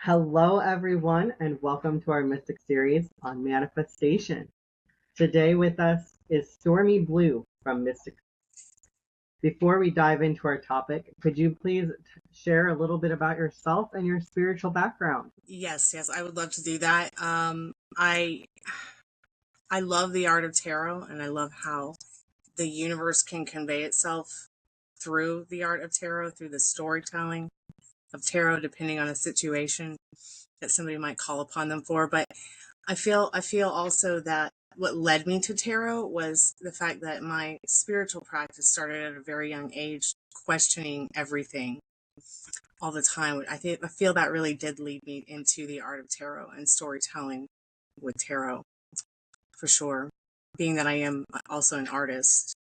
Hello, everyone, and welcome to our Mystic series on manifestation. Today with us is Stormy Blue from Mystic. Before we dive into our topic, could you please share a little bit about yourself and your spiritual background? Yes, I would love to do that. I love the art of tarot, and I love how the universe can convey itself through the art of tarot, through the storytelling of tarot, depending on a situation that somebody might call upon them for. But I feel also that what led me to tarot was the fact that my spiritual practice started at a very young age, questioning everything all the time. I feel that really did lead me into the art of tarot and storytelling with tarot, for sure. Being that I am also an artist,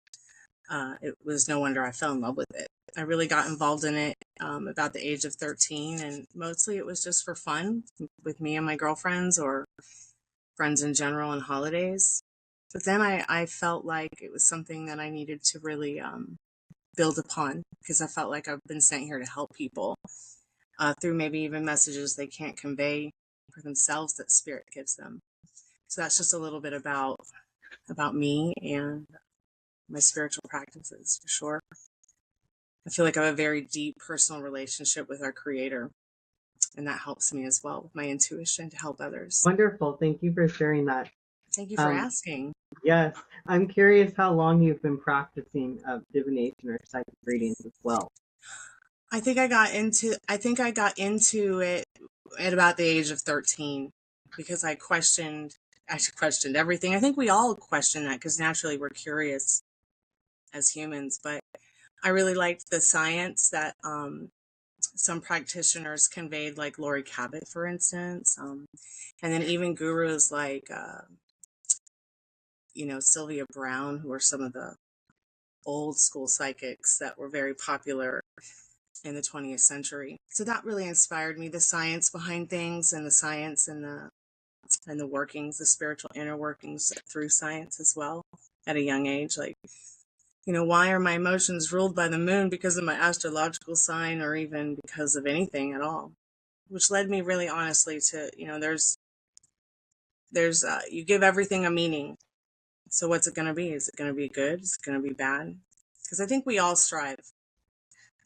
it was no wonder I fell in love with it. I really got involved in it about the age of 13, and mostly it was just for fun with me and my girlfriends or friends in general on holidays. But then I felt like it was something that I needed to really build upon, because I felt like I've been sent here to help people through maybe even messages they can't convey for themselves that spirit gives them. So that's just a little bit about me and my spiritual practices, for sure. I feel like I have a very deep personal relationship with our creator, and that helps me as well with my intuition to help others. Wonderful. Thank you for sharing that. Thank you for asking. Yes. I'm curious how long you've been practicing divination or psychic readings as well. I think I got into it at about the age of 13, because I questioned everything. I think we all question that because naturally we're curious as humans, but I really liked the science that some practitioners conveyed, like Lori Cabot, for instance, and then even gurus like Sylvia Brown, who are some of the old school psychics that were very popular in the 20th century. So that really inspired me, the science behind things, and the science and the workings, the spiritual inner workings through science as well at a young age. Like, why are my emotions ruled by the moon because of my astrological sign, or even because of anything at all? Which led me really honestly to, there's you give everything a meaning. So what's it going to be? Is it going to be good? Is it going to be bad? Because I think we all strive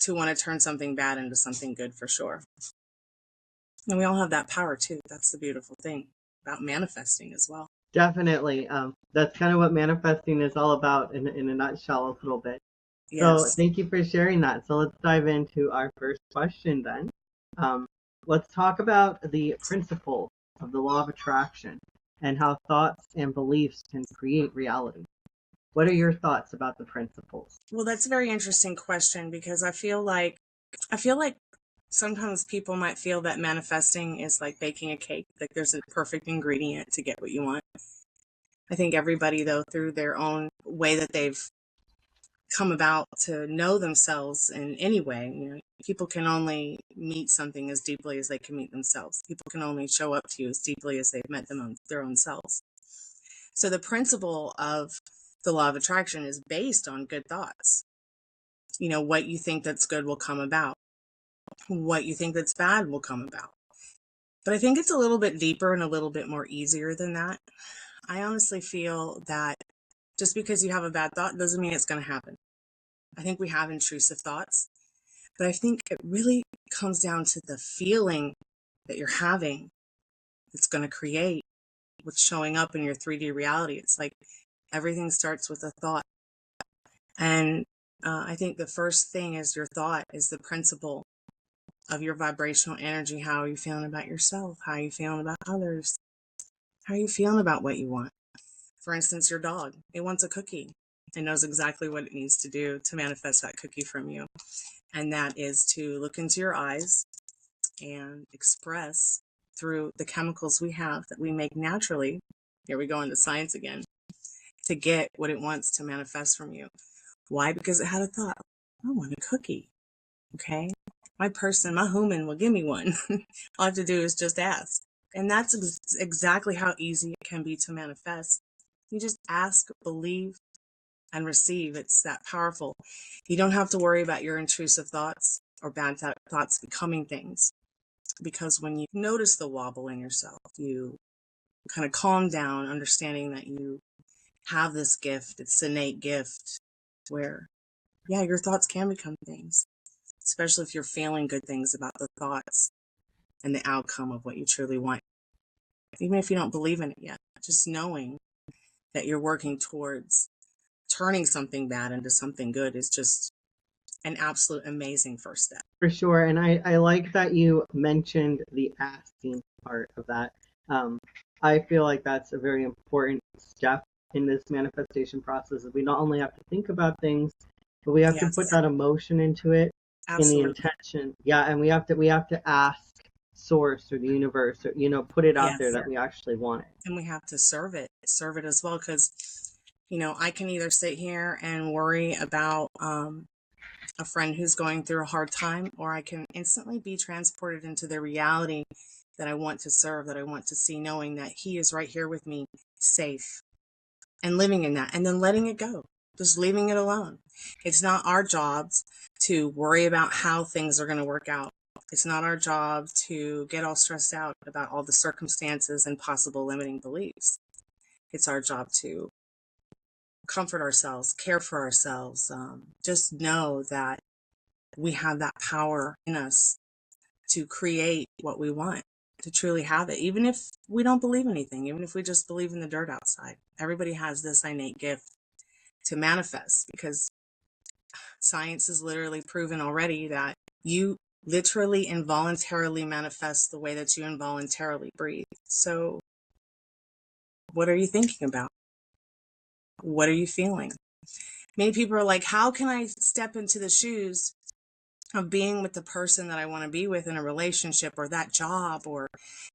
to want to turn something bad into something good, for sure. And we all have that power too. That's the beautiful thing about manifesting as well. Definitely. That's kind of what manifesting is all about in a nutshell, a little bit. Yes. So thank you for sharing that. So let's dive into our first question then. Let's talk about the principle of the law of attraction and how thoughts and beliefs can create reality. What are your thoughts about the principles? Well, that's a very interesting question, because I feel like sometimes people might feel that manifesting is like baking a cake, like there's a perfect ingredient to get what you want. I think everybody, though, through their own way that they've come about to know themselves in any way, people can only meet something as deeply as they can meet themselves. People can only show up to you as deeply as they've met their own selves. So the principle of the law of attraction is based on good thoughts. What you think that's good will come about. What you think that's bad will come about. But I think it's a little bit deeper and a little bit more easier than that. I honestly feel that just because you have a bad thought doesn't mean it's going to happen. I think we have intrusive thoughts, but I think it really comes down to the feeling that you're having that's going to create what's showing up in your 3D reality. It's like everything starts with a thought. And I think the first thing is your thought is the principle of your vibrational energy. How are you feeling about yourself? How are you feeling about others? How are you feeling about what you want? For instance, your dog, it wants a cookie. It knows exactly what it needs to do to manifest that cookie from you. And that is to look into your eyes and express through the chemicals we have that we make naturally. Here we go into science again, to get what it wants to manifest from you. Why? Because it had a thought. I want a cookie. Okay. My human will give me one. All I have to do is just ask. And that's exactly how easy it can be to manifest. You just ask, believe, and receive. It's that powerful. You don't have to worry about your intrusive thoughts or bad thoughts becoming things. because when you notice the wobble in yourself, you kind of calm down, understanding that you have this gift, it's an innate gift where, yeah, your thoughts can become things, especially if you're feeling good things about the thoughts and the outcome of what you truly want. Even if you don't believe in it yet, just knowing that you're working towards turning something bad into something good is just an absolute amazing first step. For sure. And I like that you mentioned the asking part of that. I feel like that's a very important step in this manifestation process. We not only have to think about things, but we have to put that emotion into it, in the intention. Yeah, and we have to ask source or the universe, or put it out there that we actually want it. And we have to serve it as well, because I can either sit here and worry about a friend who's going through a hard time, or I can instantly be transported into the reality that I want to serve, that I want to see, knowing that he is right here with me, safe, and living in that, and then letting it go, just leaving it alone. It's not our jobs to worry about how things are going to work out. It's not our job to get all stressed out about all the circumstances and possible limiting beliefs. It's our job to comfort ourselves, care for ourselves, just know that we have that power in us to create what we want, to truly have it, even if we don't believe anything, even if we just believe in the dirt outside. Everybody has this innate gift to manifest, because science has literally proven already that you literally involuntarily manifest the way that you involuntarily breathe. So what are you thinking about? What are you feeling? Many people are like, how can I step into the shoes of being with the person that I want to be with in a relationship, or that job, or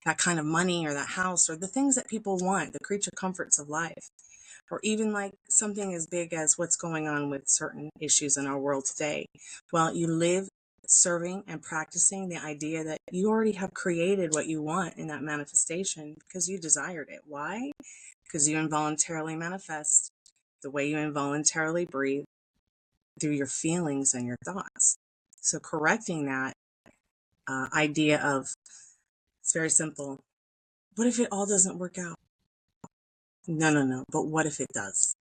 that kind of money, or that house, or the things that people want, the creature comforts of life, or even like something as big as what's going on with certain issues in our world today? Well, you live serving and practicing the idea that you already have created what you want in that manifestation because you desired it. Why? Because you involuntarily manifest the way you involuntarily breathe, through your feelings and your thoughts. So correcting that idea of, it's very simple. What if it all doesn't work out? No. But what if it does?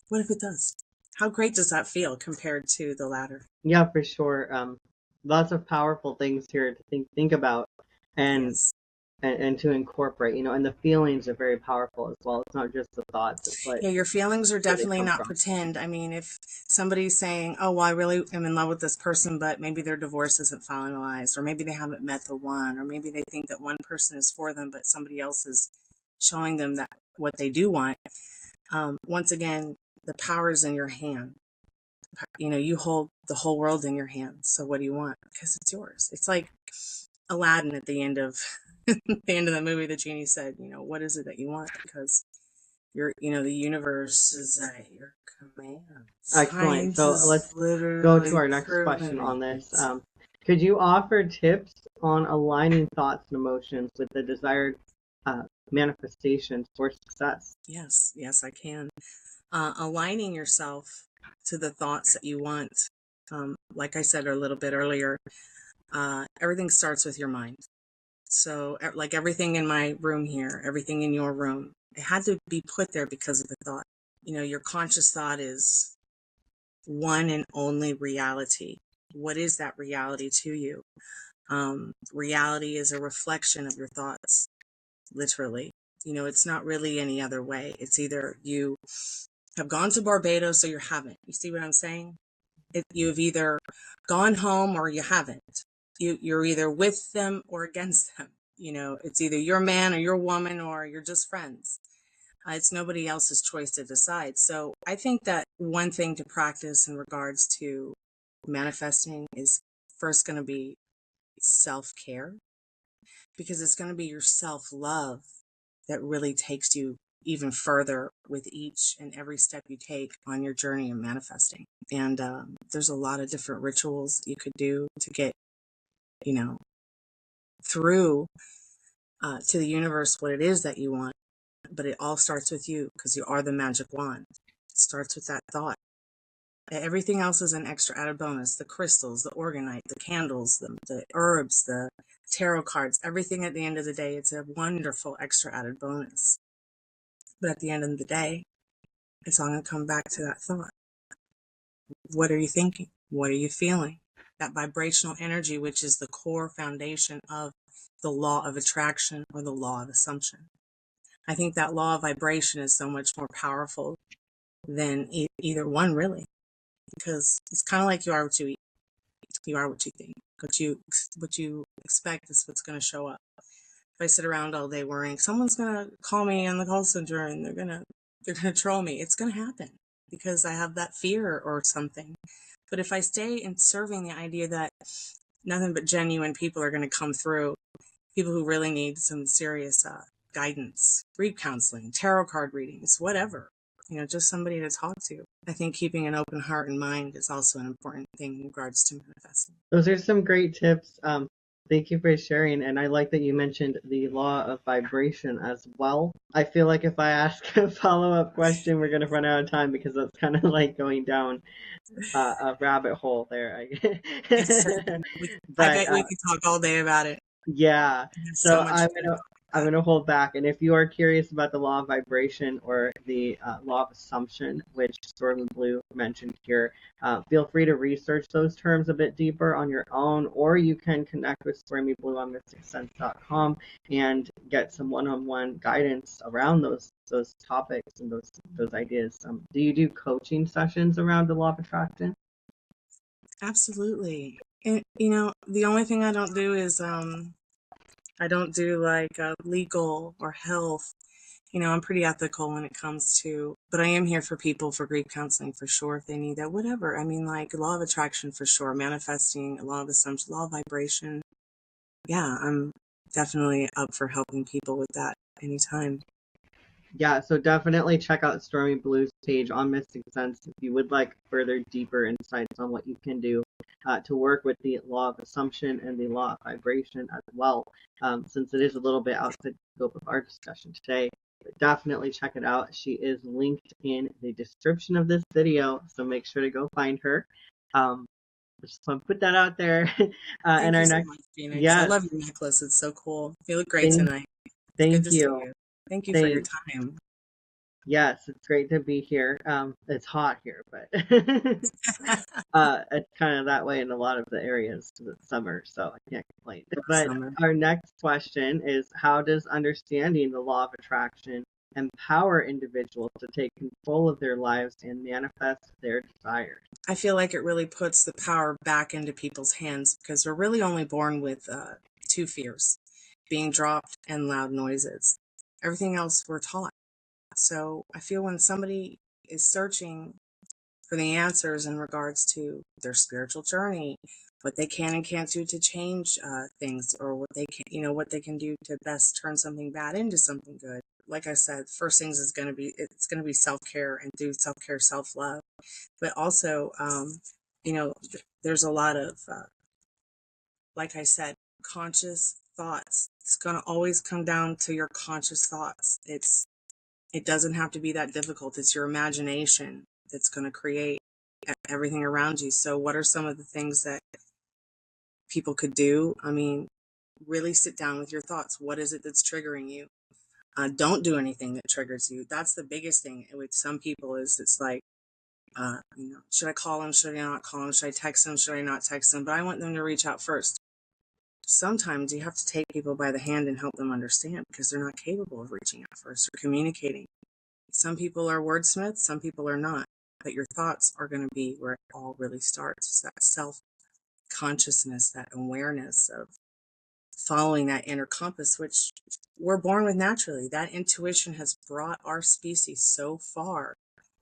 What if it does? How great does that feel compared to the latter? Yeah, for sure. Lots of powerful things here to think about, and Yes. and to incorporate, and the feelings are very powerful as well. It's not just the thoughts. It's like, yeah, your feelings are definitely not pretend. I mean, if somebody's saying, oh, well, I really am in love with this person, but maybe their divorce isn't finalized, or maybe they haven't met the one, or maybe they think that one person is for them, but somebody else is showing them that what they do want. Once again, the power is in your hand. You hold the whole world in your hands. So what do you want? Because it's yours. It's like Aladdin at the end of the movie. The genie said, what is it that you want? Because the universe is at your command. excellent. So let's go to our next question on this. Could you offer tips on aligning thoughts and emotions with the desired manifestations for success? Yes, I can. Aligning yourself to the thoughts that you want. Like I said a little bit earlier, everything starts with your mind. So like everything in my room here, everything in your room, it had to be put there because of the thought. Your conscious thought is one and only reality. What is that reality to you? Reality is a reflection of your thoughts, literally. It's not really any other way. It's either you have gone to Barbados or you haven't. You see what I'm saying? You've either gone home or you haven't. You're either with them or against them. It's either your man or your woman, or you're just friends. It's nobody else's choice to decide. So I think that one thing to practice in regards to manifesting is first going to be self-care, because it's going to be your self-love that really takes you even further with each and every step you take on your journey of manifesting. And there's a lot of different rituals you could do to get, through to the universe what it is that you want. But it all starts with you, because you are the magic wand. It starts with that thought. Everything else is an extra added bonus. The crystals, the organite, the candles, the herbs, the tarot cards, everything at the end of the day, it's a wonderful extra added bonus. But at the end of the day, it's all going to come back to that thought. What are you thinking? What are you feeling? That vibrational energy, which is the core foundation of the law of attraction or the law of assumption. I think that law of vibration is so much more powerful than either one, really, because it's kind of like you are what you eat. You are what you think. What you expect is what's going to show up. If I sit around all day worrying, someone's going to call me on the call center and they're going to troll me, it's going to happen because I have that fear or something. But if I stay in serving the idea that nothing but genuine people are going to come through, people who really need some serious guidance, grief counseling, tarot card readings, whatever, just somebody to talk to. I think keeping an open heart and mind is also an important thing in regards to manifesting. Those are some great tips. Thank you for sharing. And I like that you mentioned the law of vibration as well. I feel like if I ask a follow-up question, we're going to run out of time because that's kind of like going down a rabbit hole there. I bet we could talk all day about it. Yeah. So I'm gonna hold back. And if you are curious about the law of vibration or the law of assumption, which Stormy Blue mentioned here, feel free to research those terms a bit deeper on your own, or you can connect with Stormy Blue on mysticsense.com and get some one-on-one guidance around those topics and those ideas. Do you do coaching sessions around the law of attraction? Absolutely. And, the only thing I don't do is I don't do like legal or health. I'm pretty ethical when it comes to, but I am here for people for grief counseling for sure if they need that, whatever. I mean, like law of attraction for sure, manifesting, law of assumption, law of vibration. Yeah, I'm definitely up for helping people with that anytime. Yeah, so definitely check out Stormy Blue's page on Mystic Sense if you would like further deeper insights on what you can do to work with the law of assumption and the law of vibration as well, since it is a little bit outside the scope of our discussion today. But definitely check it out. She is linked in the description of this video, so make sure to go find her. Just want to put that out there. Thank you so much, Phoenix. Yes. I love your necklace. It's so cool. You look great tonight. Thank you. Thank you for your time. Yes, it's great to be here. It's hot here, but it's kind of that way in a lot of the areas because it's summer, so I can't complain. But our next question is, how does understanding the law of attraction empower individuals to take control of their lives and manifest their desires? I feel like it really puts the power back into people's hands because we're really only born with two fears, being dropped and loud noises. Everything else we're taught. So I feel when somebody is searching for the answers in regards to their spiritual journey, what they can and can't do to change things, or what they can, what they can do to best turn something bad into something good. Like I said, first things it's going to be self-care and do self-care, self-love. But also, there's a lot of, like I said, conscious thoughts. It's going to always come down to your conscious thoughts. It doesn't have to be that difficult. It's your imagination that's going to create everything around you. So what are some of the things that people could do? I mean, really sit down with your thoughts. What is it that's triggering you? Don't do anything that triggers you. That's the biggest thing with some people is it's like, should I call them? Should I not call them? Should I text them? Should I not text them? But I want them to reach out first. Sometimes you have to take people by the hand and help them understand because they're not capable of reaching out first or communicating. Some people are wordsmiths, some people are not. But your thoughts are going to be where it all really starts. It's that self-consciousness, that awareness of following that inner compass, which we're born with naturally. That intuition has brought our species so far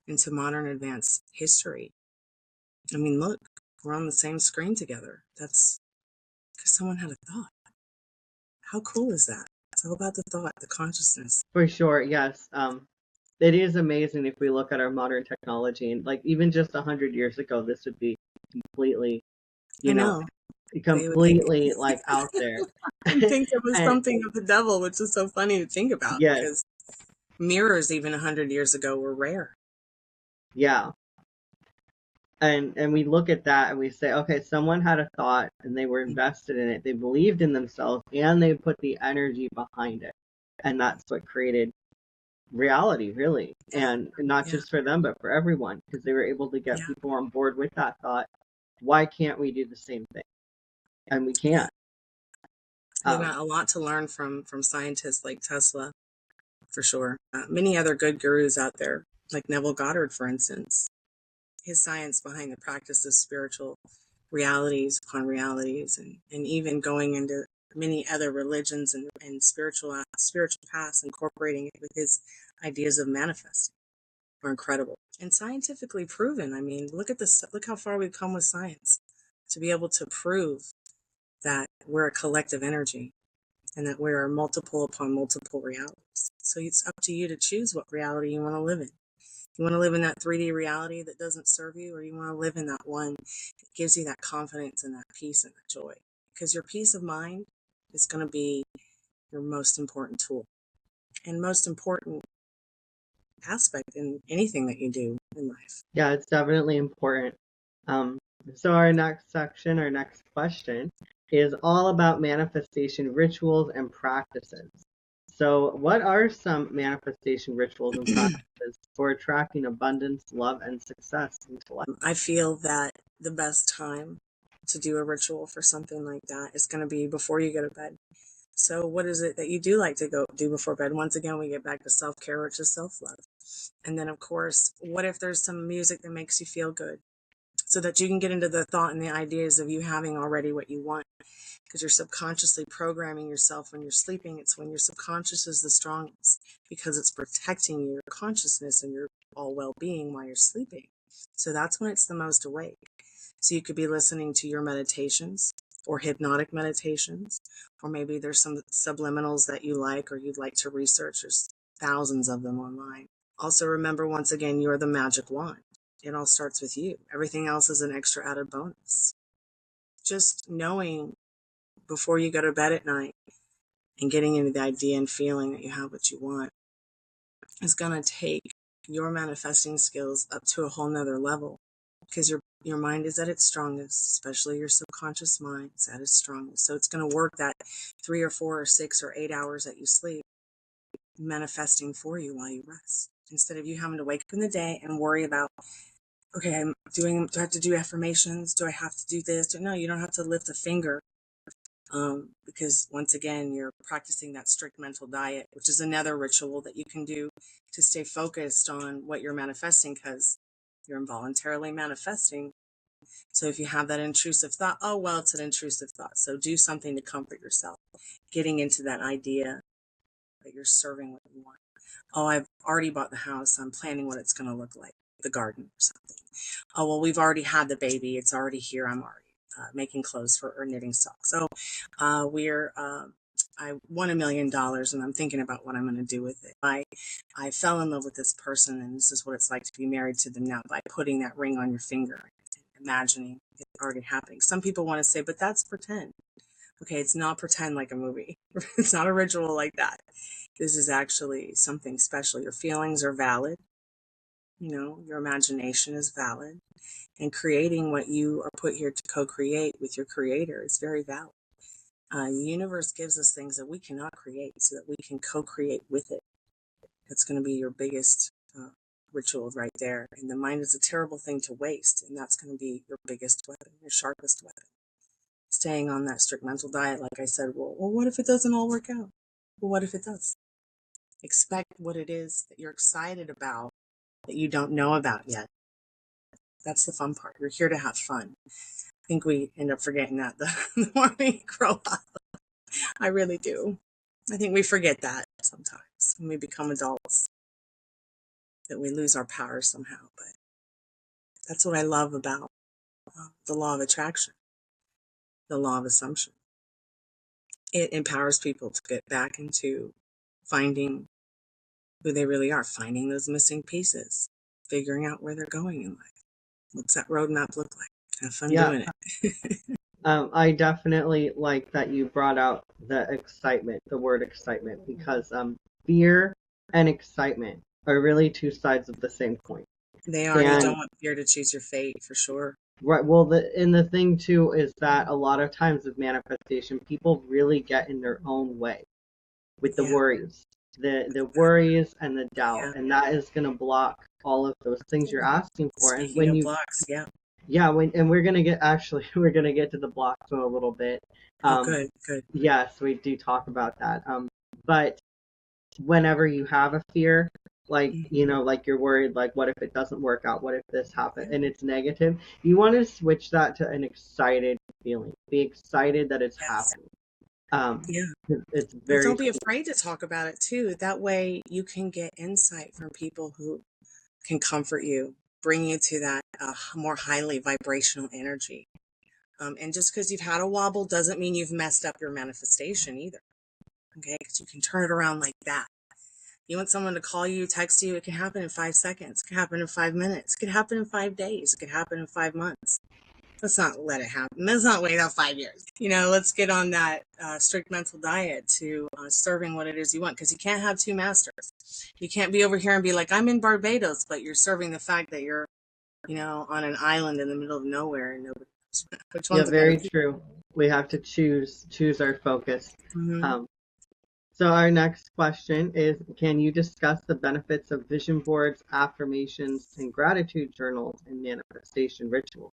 into modern advanced history. I mean, look, we're on the same screen together. That's because someone had a thought. How cool is that? It's all about the thought, the consciousness. For sure, yes. It is amazing if we look at our modern technology, and like even just 100 years ago, this would be completely, completely like out there. I think it was something of the devil, which is so funny to think about because mirrors even 100 years ago were rare. Yeah. And we look at that and we say, okay, someone had a thought and they were invested in it. They believed in themselves and they put the energy behind it. And that's what created reality, really. And not just for them, but for everyone, because they were able to get people on board with that thought. Why can't we do the same thing? And we can't. We've got a lot to learn from scientists like Tesla, for sure. Many other good gurus out there, like Neville Goddard, for instance. His science behind the practice of spiritual realities upon realities, and even going into many other religions and spiritual paths, incorporating it with his ideas of manifesting, are incredible and scientifically proven. I mean, look how far we've come with science to be able to prove that we're a collective energy and that we're multiple upon multiple realities. So it's up to you to choose what reality you want to live in. You want to live in that 3D reality that doesn't serve you, or you want to live in that one that gives you that confidence and that peace and that joy? Because your peace of mind is going to be your most important tool and most important aspect in anything that you do in life. Yeah, it's definitely important. So our next section, our next question, is all about manifestation rituals and practices. So what are some manifestation rituals and practices for attracting abundance, love, and success into life? I feel that the best time to do a ritual for something like that is going to be before you go to bed. So what is it that you do like to go do before bed? Once again, we get back to self-care, which is self-love. And then, of course, what if there's some music that makes you feel good, so that you can get into the thought and the ideas of you having already what you want? Because you're subconsciously programming yourself when you're sleeping. It's when your subconscious is the strongest, because it's protecting your consciousness and your all well-being while you're sleeping. So that's when it's the most awake. So you could be listening to your meditations or hypnotic meditations, or maybe there's some subliminals that you like or you'd like to research. There's thousands of them online. Also remember, once again, you're the magic wand. It all starts with you. Everything else is an extra added bonus. Just knowing before you go to bed at night and getting into the idea and feeling that you have what you want is going to take your manifesting skills up to a whole nother level, because your mind is at its strongest, especially your subconscious mind is at its strongest. So it's going to work that 3 or 4 or 6 or 8 hours that you sleep, manifesting for you while you rest, instead of you having to wake up in the day and worry about, okay, do I have to do affirmations? Do I have to do this? No, you don't have to lift a finger. Because once again, you're practicing that strict mental diet, which is another ritual that you can do to stay focused on what you're manifesting, because you're involuntarily manifesting. So if you have that intrusive thought, oh, well, it's an intrusive thought. So do something to comfort yourself, getting into that idea that you're serving what you want. Oh, I've already bought the house. I'm planning what it's going to look like, the garden or something. Oh, well, we've already had the baby. It's already here. I'm already making clothes for or knitting socks. So I won $1 million and I'm thinking about what I'm going to do with it. I fell in love with this person, and this is what it's like to be married to them now, by putting that ring on your finger and imagining it already happening. Some people want to say, but that's pretend. Okay, it's not pretend like a movie. It's not a ritual like that. This is actually something special. Your feelings are valid. Your imagination is valid. And creating what you are put here to co-create with your creator is very valid. The universe gives us things that we cannot create so that we can co-create with it. That's going to be your biggest ritual right there. And the mind is a terrible thing to waste, and that's going to be your biggest weapon, your sharpest weapon. Staying on that strict mental diet, like I said, well, what if it doesn't all work out? Well, what if it does? Expect what it is that you're excited about that you don't know about yet. That's the fun part. You're here to have fun. I think we end up forgetting that the more we grow up. I really do. I think we forget that sometimes when we become adults, that we lose our power somehow. But that's what I love about the law of attraction, the law of assumption. It empowers people to get back into finding who they really are, finding those missing pieces, figuring out where they're going in life. What's that roadmap look like? Have fun doing it. I definitely like that you brought out the excitement, the word excitement, because fear and excitement are really two sides of the same coin. They are. You And don't want fear to choose your fate, for sure. right, well, the thing too is that a lot of times with manifestation, people really get in their own way with the Yeah. worries, the worries and the doubt, Yeah. and that is going to block all of those things you're asking for. And Speaking when of you, blocks, yeah. yeah, and we're gonna get actually we're gonna get to the blocks in a little bit. Oh, Um, good, good. yes, we do talk about that. But whenever you have a fear, like, you Hmm. know, like you're worried, like, what if it doesn't work out? What if this happens? And it's negative. You want to switch that to an excited feeling. Be excited that it's Yes. happening. Um, Yeah. it's Well, very don't be cool. afraid to talk about it too. That way you can get insight from people who can comfort you, bring you to that more highly vibrational energy. And just because you've had a wobble doesn't mean you've messed up your manifestation either. Okay, because you can turn it around like that. You want someone to call you, text you, it can happen in 5 seconds. It can happen in 5 minutes. It could happen in 5 days. It could happen in 5 months. Let's not let it happen. Let's not wait out 5 years. Let's get on that strict mental diet to serving what it is you want, because you can't have two masters. You can't be over here and be like, I'm in Barbados, but you're serving the fact that you're, on an island in the middle of nowhere and nobody knows. Which Yeah, one's it going to very be? true. We have to choose our focus. Mm-hmm. Um, so our next question is, can you discuss the benefits of vision boards, affirmations, and gratitude journals and manifestation rituals?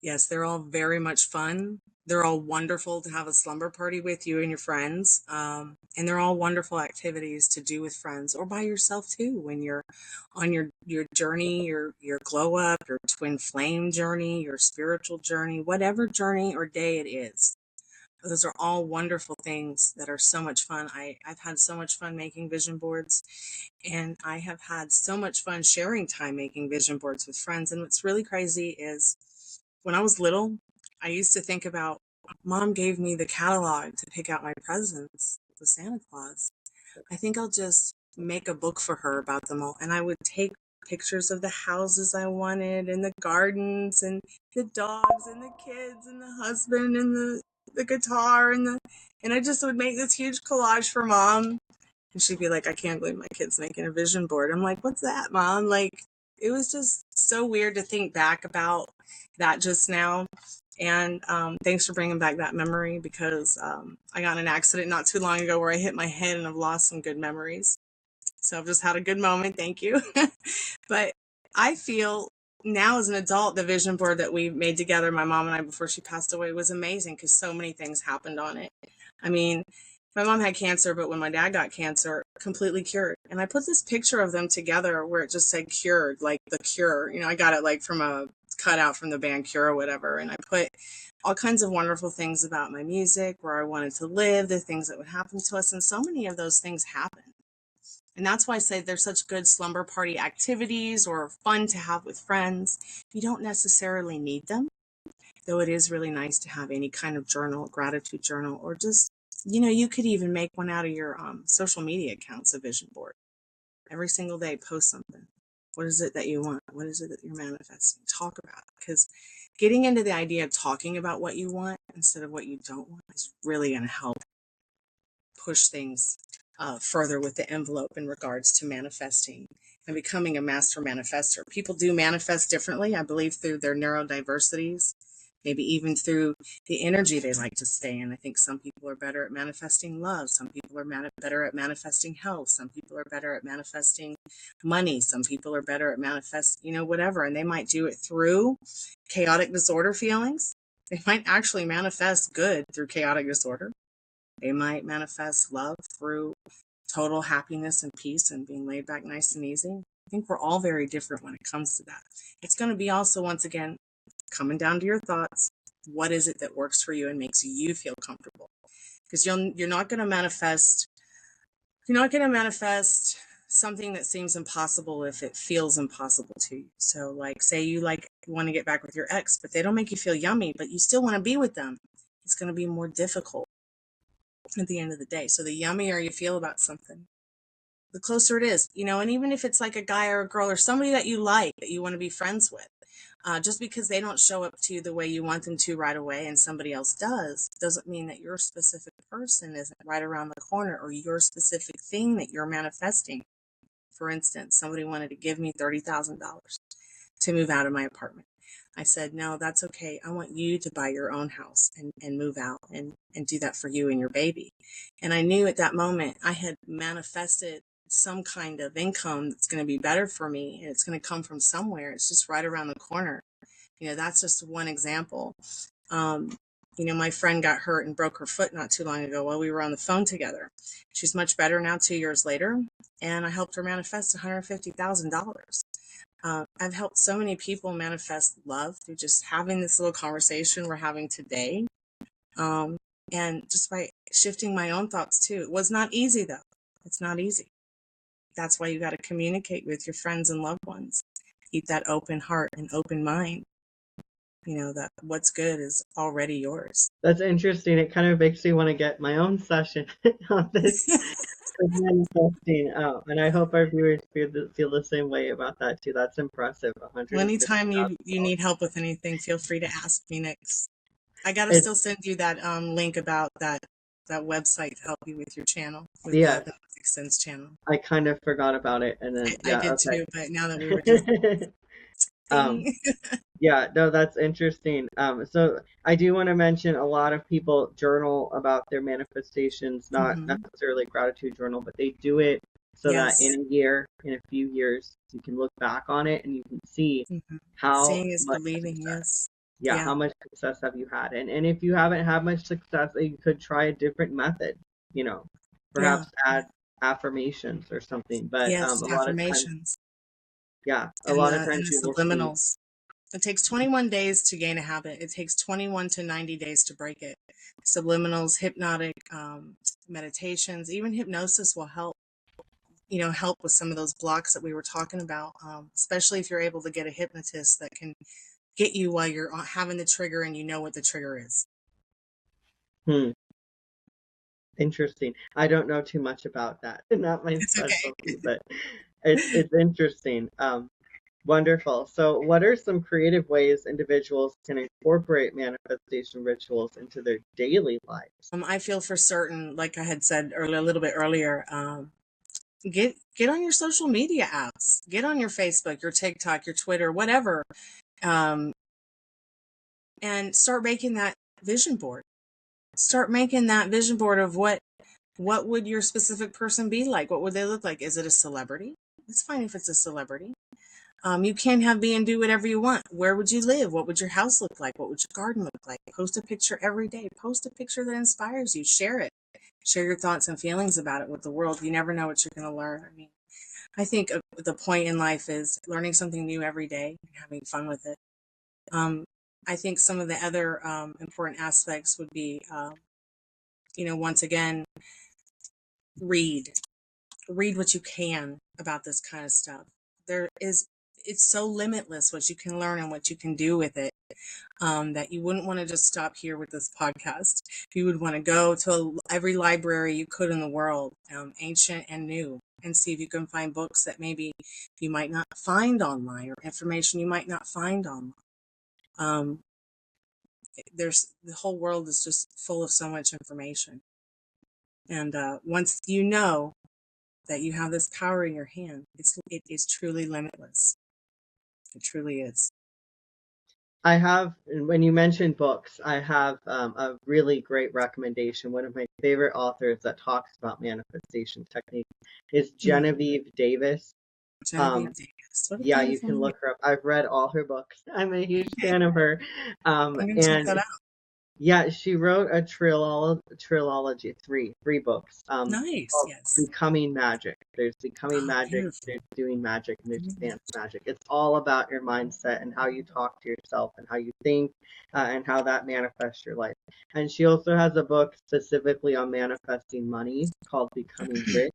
Yes, they're all very much fun. They're all wonderful to have a slumber party with you and your friends. And they're all wonderful activities to do with friends or by yourself too when you're on your journey, your glow up, your twin flame journey, your spiritual journey, whatever journey or day it is. Those are all wonderful things that are so much fun. I've had so much fun making vision boards, and I have had so much fun sharing time making vision boards with friends. And what's really crazy is when I was little, I used to think about, Mom gave me the catalog to pick out my presents with Santa Claus. I think I'll just make a book for her about them all. And I would take pictures of the houses I wanted and the gardens and the dogs and the kids and the husband and the guitar and I just would make this huge collage for Mom. And she'd be like, I can't believe my kid's making a vision board. I'm like, what's that, Mom? Like, it was just so weird to think back about that just now. And thanks for bringing back that memory, because I got in an accident not too long ago where I hit my head and I've lost some good memories. So I've just had a good moment. Thank you. But I feel now as an adult, the vision board that we made together, my mom and I, before she passed away, was amazing because so many things happened on it. I mean, my mom had cancer, but when my dad got cancer, completely cured. And I put this picture of them together where it just said cured, like the cure. I got it like from a cutout from the band Cure or whatever. And I put all kinds of wonderful things about my music, where I wanted to live, the things that would happen to us. And so many of those things happened. And that's why I say they're such good slumber party activities or fun to have with friends. You don't necessarily need them, though it is really nice to have any kind of journal, gratitude journal, or just, you could even make one out of your social media accounts, a vision board. Every single day, post something. What is it that you want? What is it that you're manifesting? Talk about it. Because getting into the idea of talking about what you want instead of what you don't want is really going to help push things further with the envelope in regards to manifesting and becoming a master manifester. People do manifest differently, I believe, through their neurodiversities, maybe even through the energy they like to stay in. I think some people are better at manifesting love. Some people are better at manifesting health. Some people are better at manifesting money. Some people are better at manifest, whatever. And they might do it through chaotic disorder feelings. They might actually manifest good through chaotic disorder. They might manifest love through total happiness and peace and being laid back nice and easy. I think we're all very different when it comes to that. It's going to be also, once again, coming down to your thoughts. What is it that works for you and makes you feel comfortable? Because you're not going to manifest, something that seems impossible if it feels impossible to you. So like, say you want to get back with your ex, but they don't make you feel yummy, but you still want to be with them. It's going to be more difficult at the end of the day. So the yummier you feel about something, the closer it is, and even if it's like a guy or a girl or somebody that you like, that you want to be friends with, just because they don't show up to you the way you want them to right away and somebody else does, doesn't mean that your specific person isn't right around the corner, or your specific thing that you're manifesting For instance, somebody wanted to give me $30,000 to move out of my apartment. I said, no, that's okay. I want you to buy your own house and move out and do that for you and your baby. And I knew at that moment I had manifested some kind of income that's going to be better for me, and it's going to come from somewhere. It's just right around the corner. That's just one example. My friend got hurt and broke her foot not too long ago while we were on the phone together. She's much better now 2 years later, and I helped her manifest $150,000. I've helped so many people manifest love through just having this little conversation we're having today. And just by shifting my own thoughts too. It was not easy though. It's not easy. That's why you got to communicate with your friends and loved ones. Keep that open heart and open mind. That what's good is already yours. That's interesting. It kind of makes me want to get my own session on this manifesting. And I hope our viewers feel the same way about that too. That's impressive. Well, anytime you need help with anything, feel free to ask me next. I got to still send you that link about that website to help you with your channel, with the Mystic Sense channel. I kind of forgot about it, and then I did too, but now that we were just yeah, no, that's interesting. So I do want to mention a lot of people journal about their manifestations, not necessarily gratitude journal, but they do it so that in a few years, you can look back on it and you can see how seeing is believing. Yes. Yeah, how much success have you had? And if you haven't had much success, you could try a different method, perhaps add affirmations or something. But a lot of times, a lot of times you will subliminals. It takes 21 days to gain a habit. It takes 21 to 90 days to break it. Subliminals, hypnotic meditations, even hypnosis will help. Help with some of those blocks that we were talking about, especially if you're able to get a hypnotist that can get you while you're having the trigger and you know what the trigger is. Interesting. I don't know too much about that. Not my specialty, but it's interesting. Wonderful. So what are some creative ways individuals can incorporate manifestation rituals into their daily lives? I feel for certain, like I had said a little bit earlier, get on your social media apps, get on your Facebook, your TikTok, your Twitter, whatever, and start making that vision board. Start making that vision board of what would your specific person be like? What would they look like? Is it a celebrity? It's fine if it's a celebrity. You can be and do whatever you want. Where would you live? What would your house look like? What would your garden look like? Post a picture every day. Post a picture that inspires you. Share it. Share your thoughts and feelings about it with the world. You never know what you're going to learn. I think the point in life is learning something new every day and having fun with it. I think some of the other important aspects would be, once again, read what you can about this kind of stuff. It's so limitless what you can learn and what you can do with it, that you wouldn't want to just stop here with this podcast. You would want to go to every library you could in the world, ancient and new, and see if you can find books that maybe you might not find online or information you might not find online. The whole world is just full of so much information. And once you know that you have this power in your hand, it is truly limitless. It truly is. I have, when you mentioned books, I have a really great recommendation. One of my favorite authors that talks about manifestation techniques is Genevieve Davis. Genevieve Davis. Yeah, you can look her up. I've read all her books. I'm a huge fan of her. I'm going to check that out. Yeah, she wrote a trilogy, three books. Nice, yes. Becoming Magic. There's Becoming Magic, beautiful. There's Doing Magic, and there's Advanced Magic. It's all about your mindset and how you talk to yourself and how you think and how that manifests your life. And she also has a book specifically on manifesting money called Becoming Rich.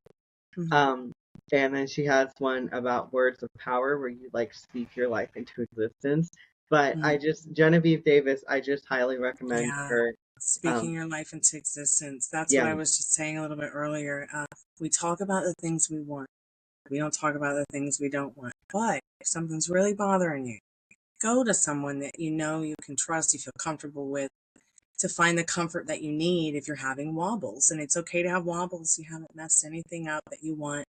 And then she has one about words of power where you speak your life into existence. But Genevieve Davis, I just highly recommend her. Speaking your life into existence. That's what I was just saying a little bit earlier. We talk about the things we want. We don't talk about the things we don't want. But if something's really bothering you, go to someone that you can trust, you feel comfortable with, to find the comfort that you need if you're having wobbles. And it's okay to have wobbles. You haven't messed anything up that you want.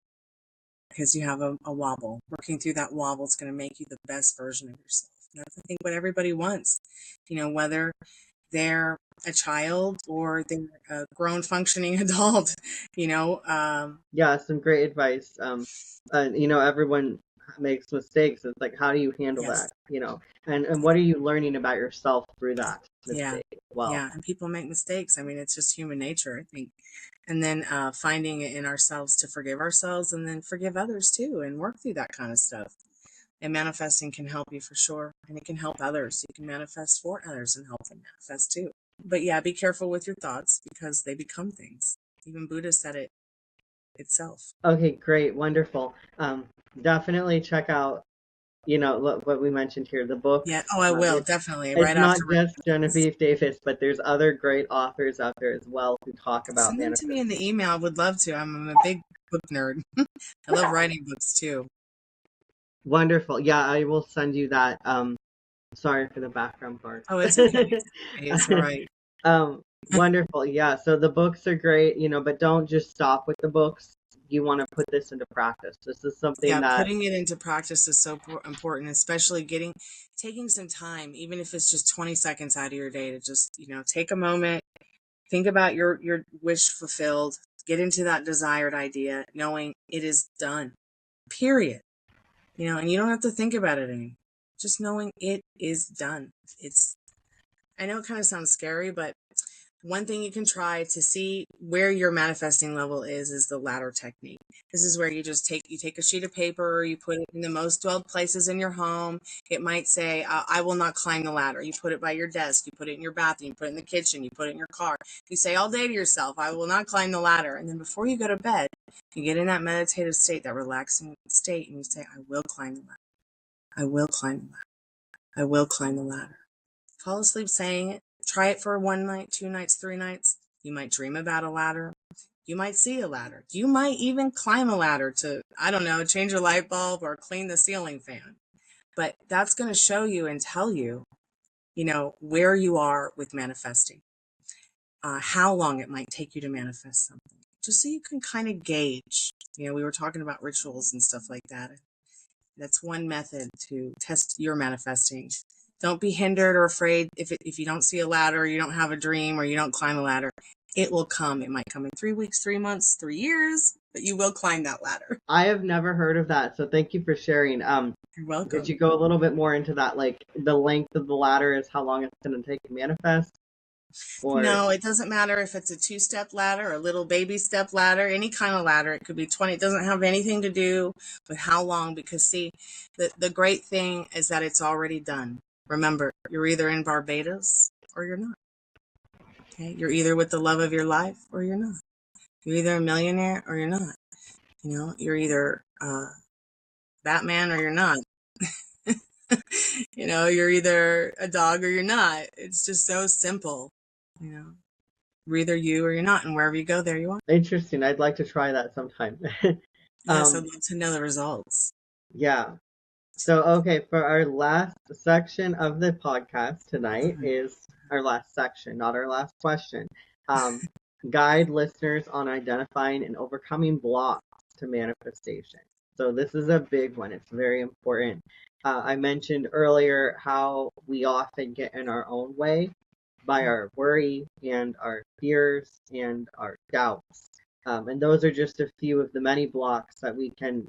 because you have a wobble. Working through that wobble is going to make you the best version of yourself. And that's, I think, what everybody wants, whether they're a child or they're a grown functioning adult, Yeah, some great advice. Everyone makes mistakes. It's like, how do you handle yes. that? And what are you learning about yourself through that mistake as well? Yeah, and people make mistakes. I mean, it's just human nature, I think. And then finding it in ourselves to forgive ourselves and then forgive others too and work through that kind of stuff. And manifesting can help you for sure. And it can help others. You can manifest for others and help them manifest too. But yeah, be careful with your thoughts because they become things. Even Buddha said it itself. Okay, great, wonderful. Definitely check out, what we mentioned here, the books. Yeah. Oh, I will, definitely. It's Right not after. just Genevieve Davis, but there's other great authors out there as well who talk about Send them to me in the manifestation. email. I would love to. I'm a big book nerd. I love writing books too. Wonderful. Yeah, I will send you that. Sorry for the background part. Oh, it's okay. It's all right. Wonderful. Yeah. So the books are great, but don't just stop with the books. You want to put this into practice. This is something that, putting it into practice is so important, especially taking some time, even if it's just 20 seconds out of your day to just, take a moment, think about your wish fulfilled, get into that desired idea, knowing it is done, period. And you don't have to think about it anymore. Just knowing it is done. I know it kind of sounds scary, but one thing you can try to see where your manifesting level is the ladder technique. This is where you take a sheet of paper, you put it in the most dwelled places in your home. It might say, I will not climb the ladder. You put it by your desk, you put it in your bathroom, you put it in the kitchen, you put it in your car. You say all day to yourself, I will not climb the ladder. And then before you go to bed, you get in that meditative state, that relaxing state, and you say, I will climb the ladder. I will climb the ladder. I will climb the ladder. Fall asleep saying it. Try it for 1 night, 2 nights, 3 nights. You might dream about a ladder. You might see a ladder. You might even climb a ladder to, I don't know, change a light bulb or clean the ceiling fan. But that's going to show you and tell you, where you are with manifesting, how long it might take you to manifest something, just so you can kind of gauge. We were talking about rituals and stuff like that. That's one method to test your manifesting. Don't be hindered or afraid if you don't see a ladder, or you don't have a dream, or you don't climb a ladder. It will come. It might come in 3 weeks, 3 months, 3 years, but you will climb that ladder. I have never heard of that, so thank you for sharing. You're welcome. Could you go a little bit more into that, like the length of the ladder is how long it's going to take to manifest? Or... No, it doesn't matter if it's a 2-step ladder, a little baby step ladder, any kind of ladder. It could be 20. It doesn't have anything to do with how long, because see, the great thing is that it's already done. Remember, you're either in Barbados or you're not. Okay? You're either with the love of your life or you're not. You're either a millionaire or you're not. You're either Batman or you're not. You're either a dog or you're not. It's just so simple. You're either you or you're not, and wherever you go, there you are. Interesting. I'd like to try that sometime. Yes, I'd love to know the results. Yeah. So, okay, for our last section of the podcast tonight is our last section, not our last question. Guide listeners on identifying and overcoming blocks to manifestation. So this is a big one. It's very important. I mentioned earlier how we often get in our own way by our worry and our fears and our doubts. And those are just a few of the many blocks that we can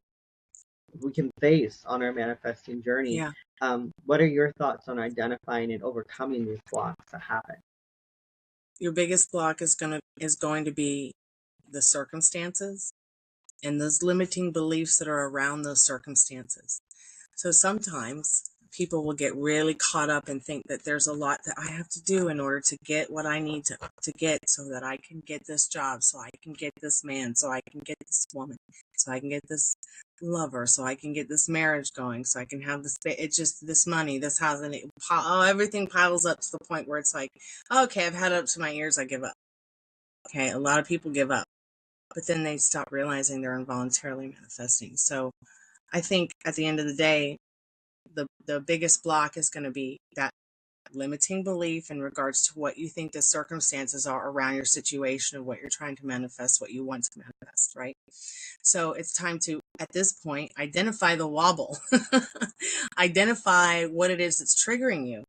face on our manifesting journey. Yeah. What are your thoughts on identifying and overcoming these blocks that happen? Your biggest block is going to be the circumstances and those limiting beliefs that are around those circumstances. So sometimes people will get really caught up and think that there's a lot that I have to do in order to get what I need to get, so that I can get this job, so I can get this man, so I can get this woman, so I can get this lover, so I can get this marriage going, so I can have this money, this house, and everything piles up to the point where it's like, okay, I've had it up to my ears, I give up. Okay, a lot of people give up, but then they stop realizing they're involuntarily manifesting. So I think at the end of the day, the biggest block is going to be that limiting belief in regards to what you think the circumstances are around your situation of what you're trying to manifest, what you want to manifest, right? So it's time to, at this point, identify the wobble. Identify what it is that's triggering you.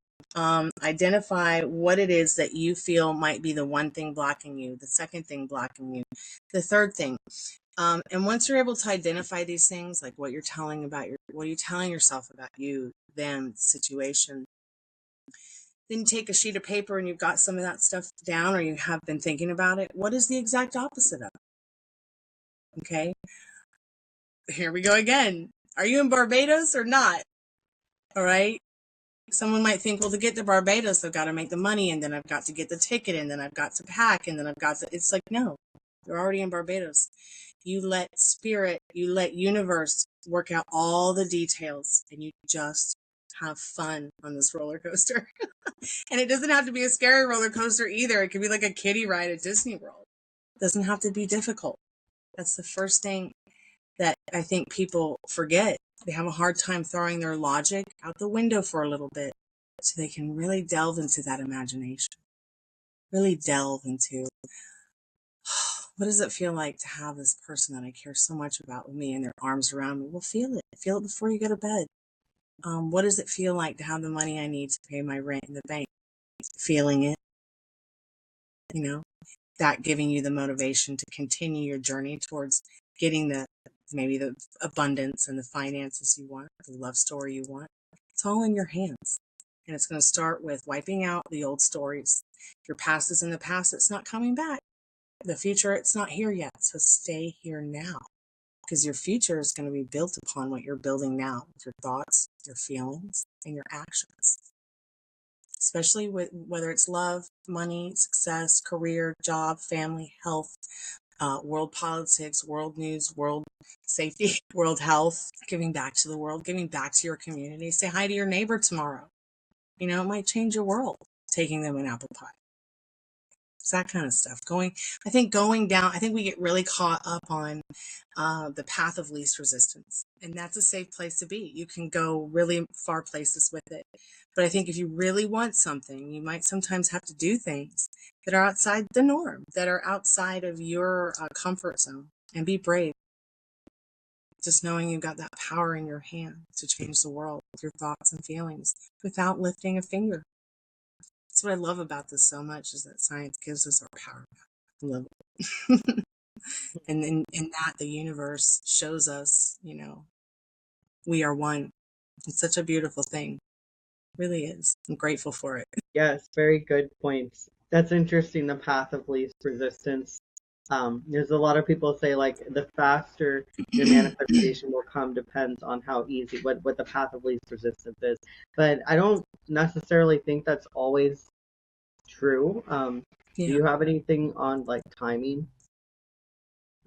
Identify what it is that you feel might be the one thing blocking you, the second thing blocking you, the third thing. And once you're able to identify these things, like what you're telling what you're telling yourself about you, them, the situation, then you take a sheet of paper and you've got some of that stuff down, or you have been thinking about it. What is the exact opposite of it? Okay. Here we go again. Are you in Barbados or not? All right. Someone might think, well, to get to Barbados, I've got to make the money, and then I've got to get the ticket, and then I've got to pack, and then I've got to, it's like, no, you're already in Barbados. You let spirit, you let universe work out all the details, and you just have fun on this roller coaster. And it doesn't have to be a scary roller coaster either. It could be like a kiddie ride at Disney World. It doesn't have to be difficult. That's the first thing that I think people forget. They have a hard time throwing their logic out the window for a little bit so they can really delve into that imagination. Really delve into, what does it feel like to have this person that I care so much about with me and their arms around me? Well, feel it. Feel it before you go to bed. What does it feel like to have the money I need to pay my rent in the bank? Feeling it, that giving you the motivation to continue your journey towards getting maybe the abundance and the finances you want, the love story you want. It's all in your hands. And it's going to start with wiping out the old stories. Your past is in the past. It's not coming back. The future, it's not here yet. So stay here now, because your future is going to be built upon what you're building now with your thoughts, your feelings, and your actions. Especially with whether it's love, money, success, career, job, family, health, world politics, world news, world safety, world health, giving back to the world, giving back to your community. Say hi to your neighbor tomorrow. It might change your world, taking them an apple pie. It's that kind of stuff. I think we get really caught up on the path of least resistance. And that's a safe place to be. You can go really far places with it. But I think if you really want something, you might sometimes have to do things that are outside the norm, that are outside of your comfort zone, and be brave. Just knowing you've got that power in your hand to change the world with your thoughts and feelings without lifting a finger. That's what I love about this so much, is that science gives us our power back. I love it. And in that, the universe shows us, we are one. It's such a beautiful thing. It really is. I'm grateful for it. Yes, very good points. That's interesting, the path of least resistance. There's a lot of people say, like, the faster your manifestation will come depends on how easy, what the path of least resistance is. But I don't necessarily think that's always true. Do you have anything on, like, timing?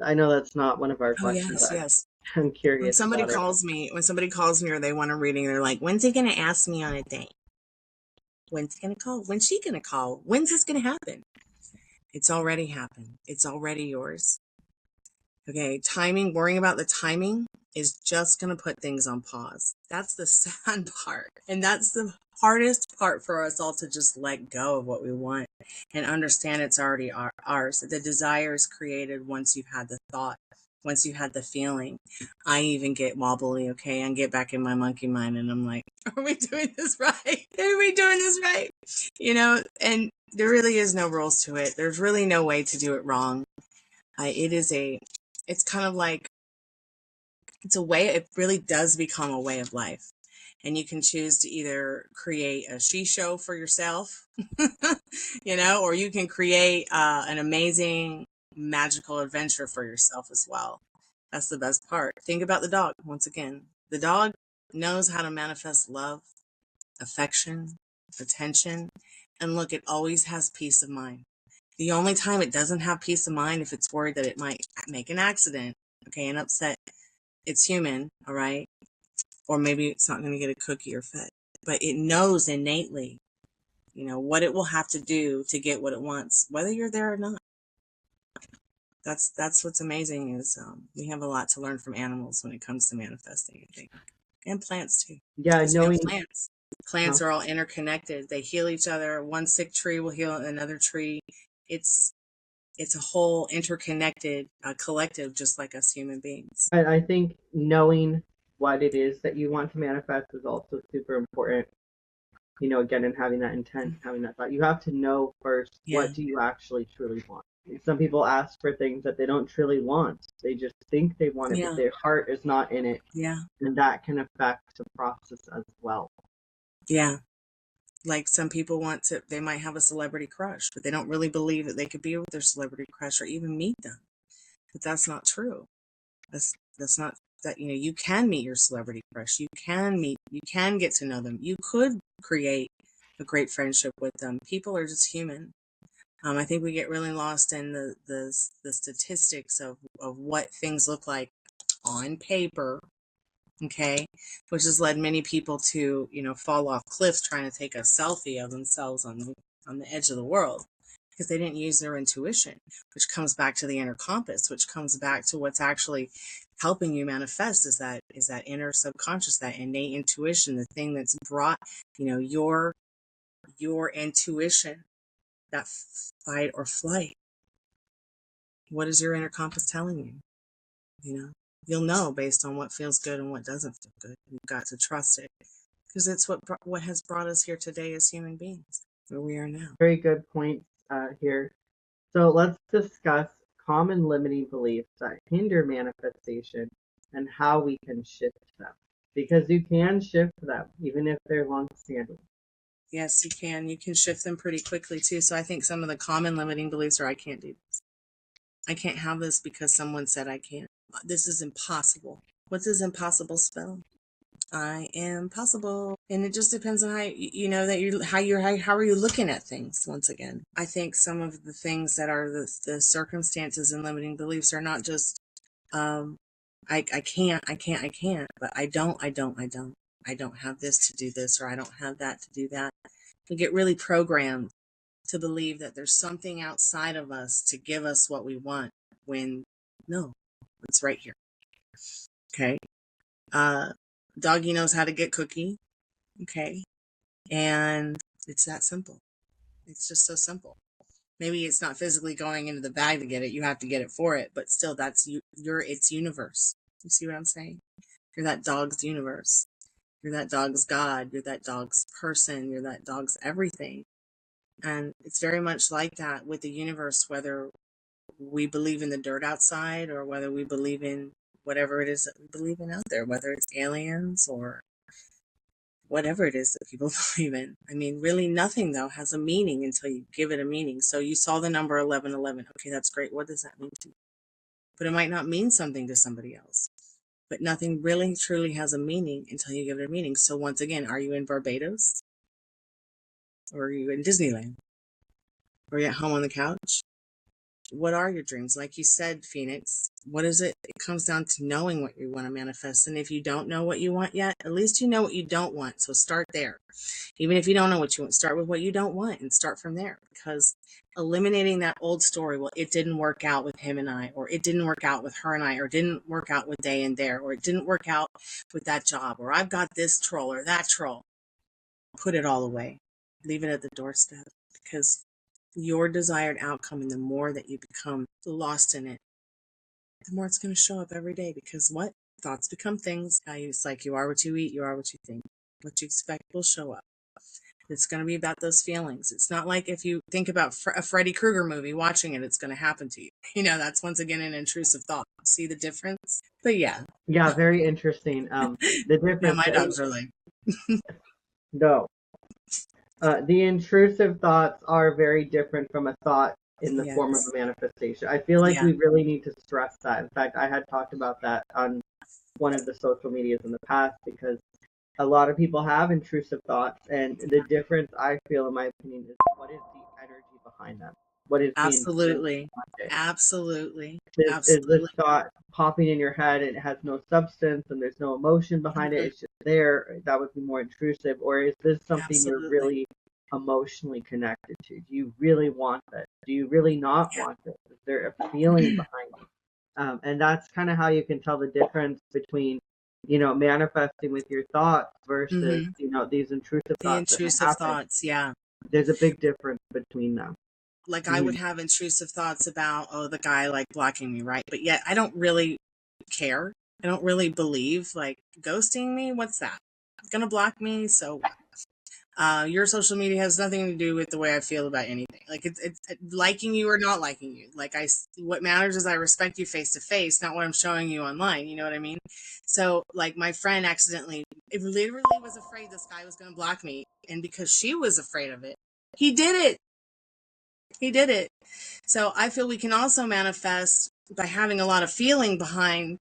I know that's not one of our questions. Yes. I'm curious. When somebody calls me or they want a reading, they're like, when's he going to ask me on a date? When's he going to call? When's she going to call? When's this going to happen? It's already happened. It's already yours. Okay, worrying about the timing is just going to put things on pause. That's the sad part. And that's the hardest part for us all, to just let go of what we want and understand it's already ours. The desire is created once you've had the thought, once you've had the feeling. I even get wobbly, okay? I get back in my monkey mind and I'm like, are we doing this right? Are we doing this right? And there really is no rules to it. There's really no way to do it wrong. It's kind of like, it's a way, it really does become a way of life. And you can choose to either create a she show for yourself, or you can create an amazing, magical adventure for yourself as well. That's the best part. Think about the dog. Once again, the dog knows how to manifest love, affection, attention, and look, it always has peace of mind. The only time it doesn't have peace of mind, if it's worried that it might make an accident, okay, and upset its human, all right? Or maybe it's not going to get a cookie or fed. But it knows innately, what it will have to do to get what it wants, whether you're there or not. That's what's amazing, is we have a lot to learn from animals when it comes to manifesting, I think. And plants too. Yeah, knowing plants. Plants are all interconnected. They heal each other. One sick tree will heal another tree. It's a whole interconnected collective, just like us human beings. I think knowing what it is that you want to manifest is also super important. You know, again, and having that intent, having that thought. You have to know first, what do you actually truly want? Some people ask for things that they don't truly want. They just think they want it, but their heart is not in it. Yeah. And that can affect the process as well. Yeah. Like some people they might have a celebrity crush, but they don't really believe that they could be with their celebrity crush or even meet them. But that's not true. That's not that, you can meet your celebrity crush. You can get to know them. You could create a great friendship with them. People are just human. I think we get really lost in the statistics of what things look like on paper. Okay, which has led many people to, fall off cliffs trying to take a selfie of themselves on the edge of the world because they didn't use their intuition, which comes back to the inner compass, which comes back to what's actually helping you manifest is that inner subconscious, that innate intuition, the thing that's brought, your intuition, that fight or flight. What is your inner compass telling you? You'll know based on what feels good and what doesn't feel good. You've got to trust it because it's what has brought us here today as human beings, where we are now. Very good points here. So let's discuss common limiting beliefs that hinder manifestation and how we can shift them. Because you can shift them, even if they're long-standing. Yes, you can. You can shift them pretty quickly, too. So I think some of the common limiting beliefs are, I can't do this. I can't have this because someone said I can't. This is impossible. What does impossible spell? I am possible. And it just depends on how are you looking at things. Once again, I think some of the things that are the circumstances and limiting beliefs are not just, I can't, but I don't have this to do this, or I don't have that to do that. We get really programmed to believe that there's something outside of us to give us what we want when no, it's right here. Okay. Doggy knows how to get cookie. Okay. And it's that simple. It's just so simple. Maybe it's not physically going into the bag to get it. You have to get it for it, but still that's its universe. You see what I'm saying? You're that dog's universe. You're that dog's God. You're that dog's person. You're that dog's everything. And it's very much like that with the universe, whether we believe in the dirt outside or whether we believe in whatever it is that we believe in out there, whether it's aliens or whatever it is that people believe in. I mean, really nothing, though, has a meaning until you give it a meaning. So you saw the number 1111. Okay, that's great. What does that mean to you? But it might not mean something to somebody else. But nothing really truly has a meaning until you give it a meaning. So once again, are you in Barbados? Or are you in Disneyland? Or are you at home on the couch? What are your dreams? Like you said, Phoenix, what is it? It comes down to knowing what you want to manifest. And if you don't know what you want yet, at least you know what you don't want. So start there. Even if you don't know what you want, start with what you don't want and start from there. Because eliminating that old story, well, it didn't work out with him and I, or it didn't work out with her and I, or didn't work out with they and there, or it didn't work out with that job, or I've got this troll or that troll. Put it all away. Leave it at the doorstep. Because your desired outcome, and the more that you become lost in it, the more it's going to show up every day. Because what? Thoughts become things. It's like you are what you eat, you are what you think. What you expect will show up. It's going to be about those feelings. It's not like if you think about a Freddy Krueger movie, watching it, it's going to happen to you. That's once again an intrusive thought. See the difference? But yeah. Yeah, very interesting. The difference. Yeah, my dogs are like. No. The intrusive thoughts are very different from a thought in the form of a manifestation. I feel like we really need to stress that. In fact, I had talked about that on one of the social medias in the past, because a lot of people have intrusive thoughts, and the difference, I feel, in my opinion, is what is the energy behind them? What is absolutely, the absolutely, is this thought popping in your head and it has no substance and there's no emotion behind it? It's just there. That would be more intrusive. Or is this something you're really emotionally connected to? Do you really want this? Do you really not want this? Is there a feeling behind it? And that's kind of how you can tell the difference between manifesting with your thoughts versus, Mm-hmm. these intrusive The thoughts that may intrusive happen. thoughts, yeah. There's a big difference between them. Like I would Mhm. have intrusive thoughts about, oh, the guy like blocking me, right? But yet I don't really care. I don't really believe like ghosting me. What's that? Gonna block me, so what? Your social media has nothing to do with the way I feel about anything. Like it's liking you or not liking you. Like what matters is I respect you face to face, not what I'm showing you online. You know what I mean? So like my friend accidentally, it literally was afraid this guy was going to block me, and because she was afraid of it, he did it. He did it. So I feel we can also manifest by having a lot of feeling behind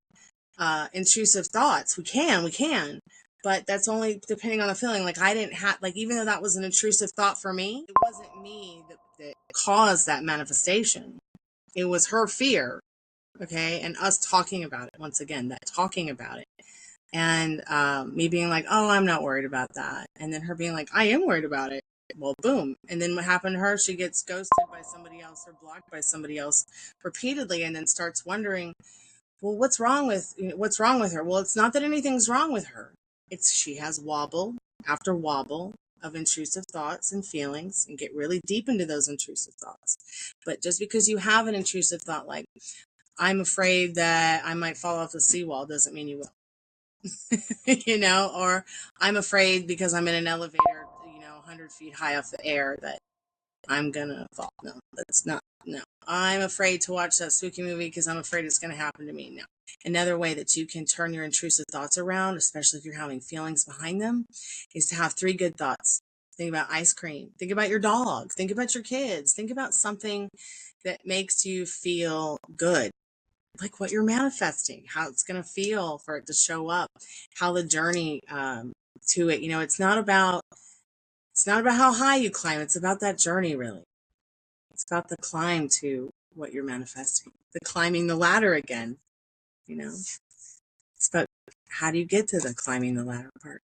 intrusive thoughts. We can, but that's only depending on the feeling. Like I didn't have, like, even though that was an intrusive thought for me, it wasn't me that caused that manifestation. It was her fear, okay, and us talking about it. Once again, that talking about it, and me being like, oh, I'm not worried about that, and then her being like, I am worried about it. Well, boom. And then what happened to her? She gets ghosted by somebody else or blocked by somebody else repeatedly, and then starts wondering, well, what's wrong with her? Well, it's not that anything's wrong with her. It's she has wobble after wobble of intrusive thoughts and feelings, and get really deep into those intrusive thoughts. But just because you have an intrusive thought like, I'm afraid that I might fall off the seawall, doesn't mean you will. Or I'm afraid because I'm in an elevator, 100 feet high off the air, that I'm gonna fall. No, that's not. No, I'm afraid to watch that spooky movie because I'm afraid it's gonna happen to me. No. Another way that you can turn your intrusive thoughts around, especially if you're having feelings behind them, is to have 3 good thoughts. Think about ice cream. Think about your dog. Think about your kids. Think about something that makes you feel good, like what you're manifesting, how it's going to feel for it to show up, how the journey to it. It's not about how high you climb. It's about that journey, really. It's about the climb to what you're manifesting, the climbing the ladder again. It's about how do you get to the climbing the ladder part?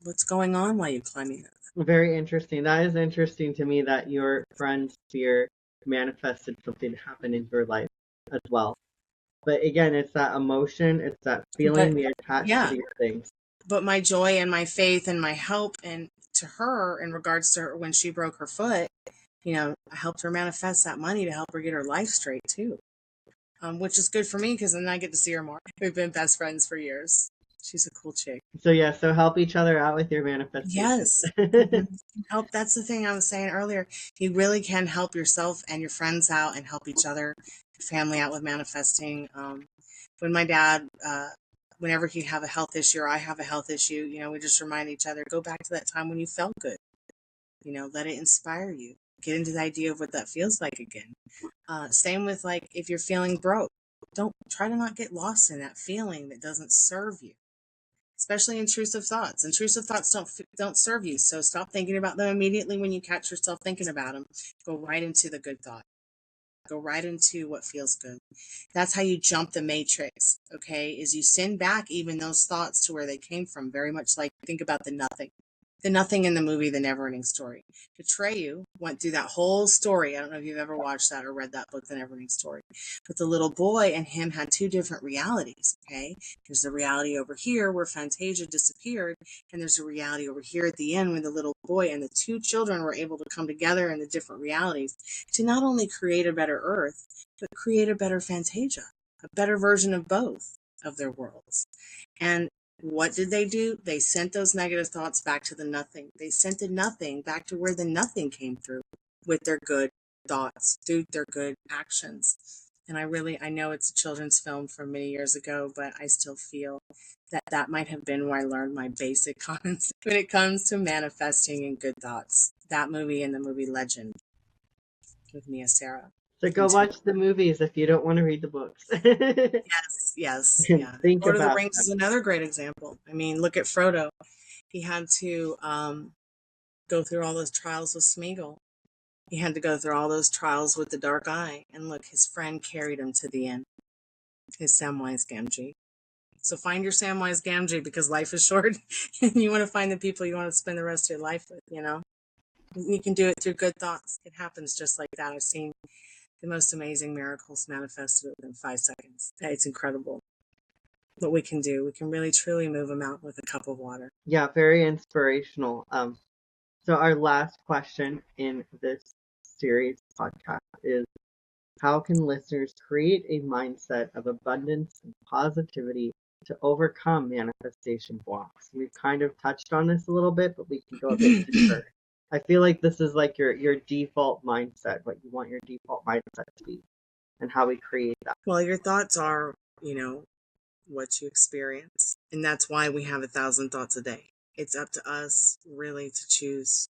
What's going on while you're climbing it? Very interesting. That is interesting to me that your friend's fear manifested something to happen in your life as well. But again, it's that emotion, it's that feeling But we attach to yeah, these things. but my joy and my faith and my help and to her in regards to her when she broke her foot, I helped her manifest that money to help her get her life straight too. Which is good for me because then I get to see her more. We've been best friends for years. She's a cool chick. So yeah, so help each other out with your manifestation. Yes. Mhm. Help. That's the thing I was saying earlier. You really can help yourself and your friends out and help each other, your family out with manifesting. When my dad, whenever he'd have a health issue or I have a health issue, we just remind each other, go back to that time when you felt good. Let it inspire you. Get into the idea of what that feels like again. Same with like if you're feeling broke, don't try to not get lost in that feeling that doesn't serve you. Especially intrusive thoughts. Intrusive thoughts don't serve you, so stop thinking about them immediately when you catch yourself thinking about them. Go right into the good thought. Go right into what feels good. That's how you jump the matrix, okay? Is you send back even those thoughts to where they came from, very much like think about the nothing. The nothing in the movie, The Neverending Story. Atreyu went through that whole story. I don't know if you've ever watched that or read that book, The Neverending Story. But the little boy and him had 2 different realities, okay? There's the reality over here where Fantasia disappeared, and there's a reality over here at the end when the little boy and the 2 children were able to come together in the different realities to not only create a better Earth, but create a better Fantasia, a better version of both of their worlds. And what did they do? They sent those negative thoughts back to the nothing. They sent the nothing back to where the nothing came through with their good thoughts, through their good actions. And I know it's a children's film from many years ago, but I still feel that might have been where I learned my basic concepts when it comes to manifesting and good thoughts. That movie and the movie Legend with Mia Sarah. So go watch the movies if you don't want to read the books. Yes, yeah. Think Lord of the about Rings them. is another great example. I mean, look at Frodo. He had to go through all those trials with Smeagol. He had to go through all those trials with the Dark Eye. And look, his friend carried him to the end, his Samwise Gamgee. So find your Samwise Gamgee because life is short and you want to find the people you want to spend the rest of your life with, You can do it through good thoughts. It happens just like that. I've seen the most amazing miracles manifested within 5 seconds. It's incredible. what we can do. We can really truly move a mountain with a cup of water. Yeah, very inspirational. So our last question in this series podcast is, how can listeners create a mindset of abundance and positivity to overcome manifestation blocks? We've kind of touched on this a little bit, but we can go a bit deeper. I feel like this is like your default mindset, what you want your default mindset to be, and how we create that. Well, your thoughts are, what you experience. And that's why we have 1,000 thoughts a day. It's up to us really to choose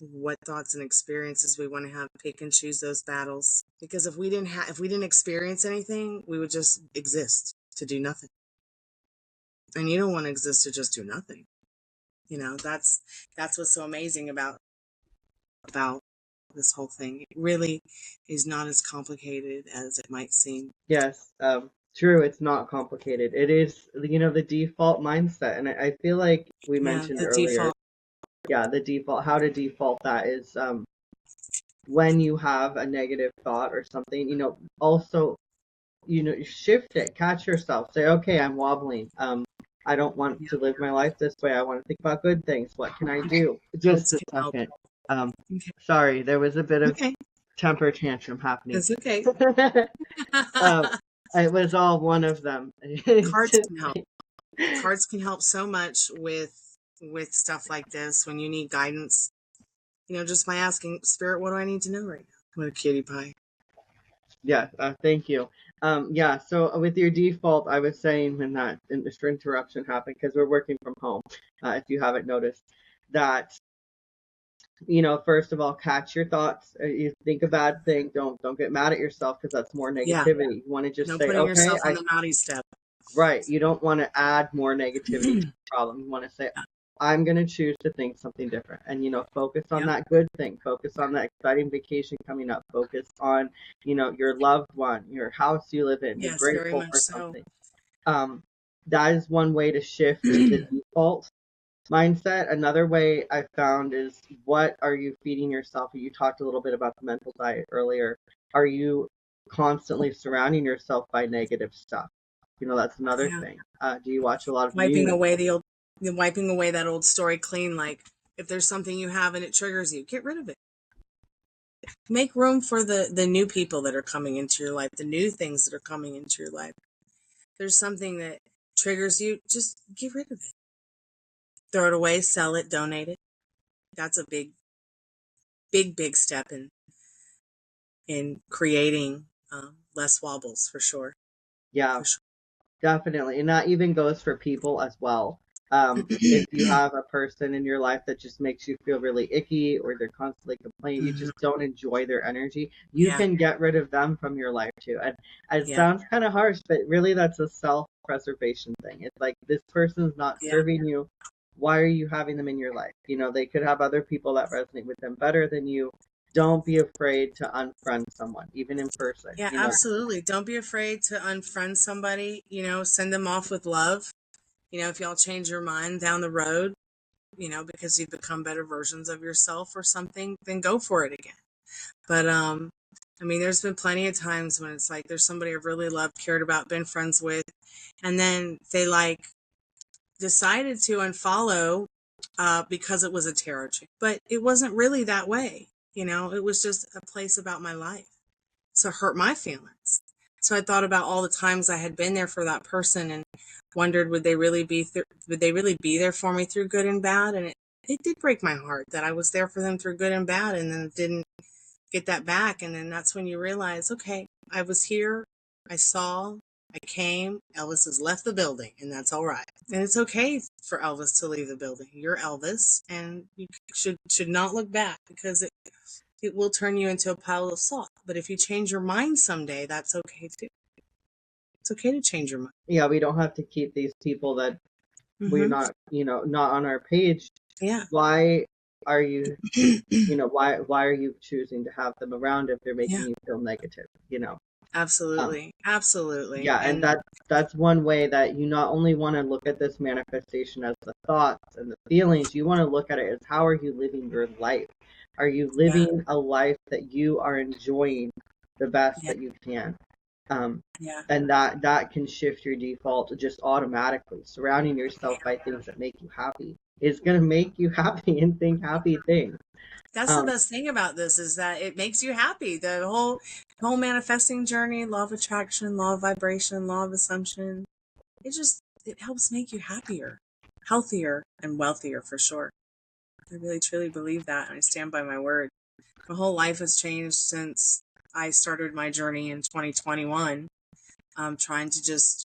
what thoughts and experiences we want to have, pick and choose those battles. Because if we didn't experience anything, we would just exist to do nothing. And you don't want to exist to just do nothing. That's what's so amazing about this whole thing. It really is not as complicated as it might seem. Yes, true. It's not complicated. It is, the default mindset. And I feel like we mentioned earlier. Default. Yeah, the default, how to default that is, when you have a negative thought or something, also, shift it, catch yourself, say, okay, I'm wobbling. I don't want to live my life this way. I want to think about good things. What can I do? Just a second. Okay. Sorry, there was a bit of temper tantrum happening. It's okay. It was all one of them. Cards can help. Cards can help so much with stuff like this when you need guidance. Just by asking, Spirit, what do I need to know right now? What a cutie pie. Yeah, thank you. Yeah, so with your default, I was saying when that interruption happened, because we're working from home, if you haven't noticed, that, first of all, catch your thoughts. You think a bad thing, don't get mad at yourself, because that's more negativity. Yeah. You want to just say, putting okay, yourself on the naughty step. Right. You don't want to add more negativity to the problem. You want to say, I'm going to choose to think something different, and, focus on that good thing, focus on that exciting vacation coming up, focus on, your loved one, your house you live in, yes, be grateful for something. That is one way to shift the default mindset. Another way I found is, what are you feeding yourself? You talked a little bit about the mental diet earlier. Are you constantly surrounding yourself by negative stuff? That's another thing. Do you watch a lot of wiping away that old story clean? Like, if there's something you have and it triggers you, get rid of it. Make room for the new people that are coming into your life, the new things that are coming into your life. If there's something that triggers you, just get rid of it. Throw it away, sell it, donate it. That's a big step in creating less wobbles, for sure. Yeah, for sure. Definitely. And that even goes for people as well. If you have a person in your life that just makes you feel really icky, or they're constantly complaining, you just don't enjoy their energy, you can get rid of them from your life too. And it sounds kind of harsh, but really that's a self-preservation thing. It's like, this person's not serving you. Why are you having them in your life? They could have other people that resonate with them better than you. Don't be afraid to unfriend someone, even in person. Yeah, absolutely. Don't be afraid to unfriend somebody, send them off with love. If y'all change your mind down the road, because you've become better versions of yourself or something, then go for it again. But, there's been plenty of times when it's like, there's somebody I've really loved, cared about, been friends with, and then they decided to unfollow because it was a tarot reading. But it wasn't really that way. It was just a place about my life. So it hurt my feelings. So I thought about all the times I had been there for that person and wondered, would they really be there for me through good and bad? And it did break my heart that I was there for them through good and bad, and then didn't get that back. And then that's when you realize, okay, I was here, I saw, I came, Elvis has left the building, and that's all right. And it's okay for Elvis to leave the building. You're Elvis, and you should not look back, because it will turn you into a pile of salt. But if you change your mind someday, that's okay too. It's okay to change your mind. Yeah, we don't have to keep these people that we're not, not on our page. Yeah. Why are you, why are you choosing to have them around if they're making you feel negative, Absolutely. Absolutely. Yeah, and that's one way that you not only want to look at this manifestation as the thoughts and the feelings, you want to look at it as, how are you living your life? Are you living a life that you are enjoying the best that you can? Yeah. And that can shift your default just automatically. Surrounding yourself by things that make you happy is going to make you happy and think happy things. That's the best thing about this, is that it makes you happy. The whole manifesting journey, law of attraction, law of vibration, law of assumption, it helps make you happier, healthier, and wealthier for sure. I really truly believe that, and I stand by my word. My whole life has changed since I started my journey in 2021. Trying to just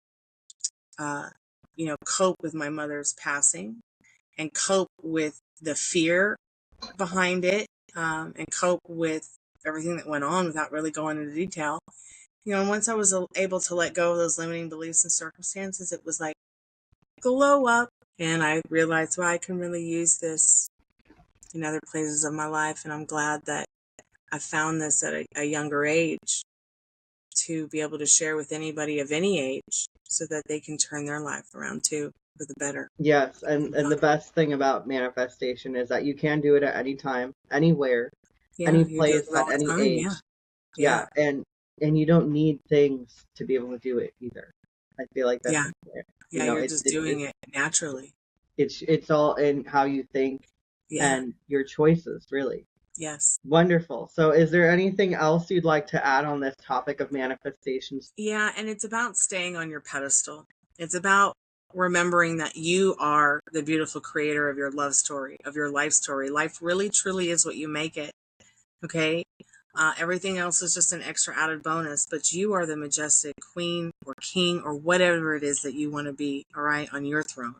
cope with my mother's passing, and cope with the fear behind it, and cope with everything that went on without really going into detail. And once I was able to let go of those limiting beliefs and circumstances, it was like glow up, and I realized, well, I can really use this in other places of my life, and I'm glad that I found this at a younger age, to be able to share with anybody of any age, so that they can turn their life around too for the better. Yes, and the best thing about manifestation is that you can do it at any time, anywhere, any You do place, it all at any the time. age. Yeah. And you don't need things to be able to do it either. I feel like that's You're just doing it naturally. It's all in how you think and your choices, really. Yes. Wonderful. So is there anything else you'd like to add on this topic of manifestations? Yeah, and it's about staying on your pedestal. It's about remembering that you are the beautiful creator of your love story, of your life story. Life really, truly is what you make it. Okay? Everything else is just an extra added bonus, but you are the majestic queen or king or whatever it is that you want to be, all right, on your throne.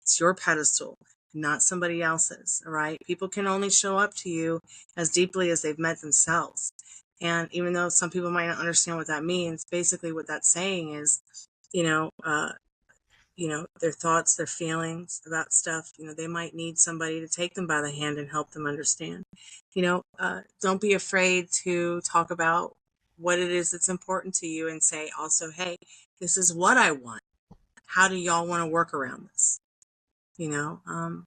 It's your pedestal, not somebody else's, all right? People can only show up to you as deeply as they've met themselves. And even though some people might not understand what that means, basically what that's saying is, their thoughts, their feelings about stuff, they might need somebody to take them by the hand and help them understand. Don't be afraid to talk about what it is that's important to you, and say also, hey, this is what I want. How do y'all want to work around this? And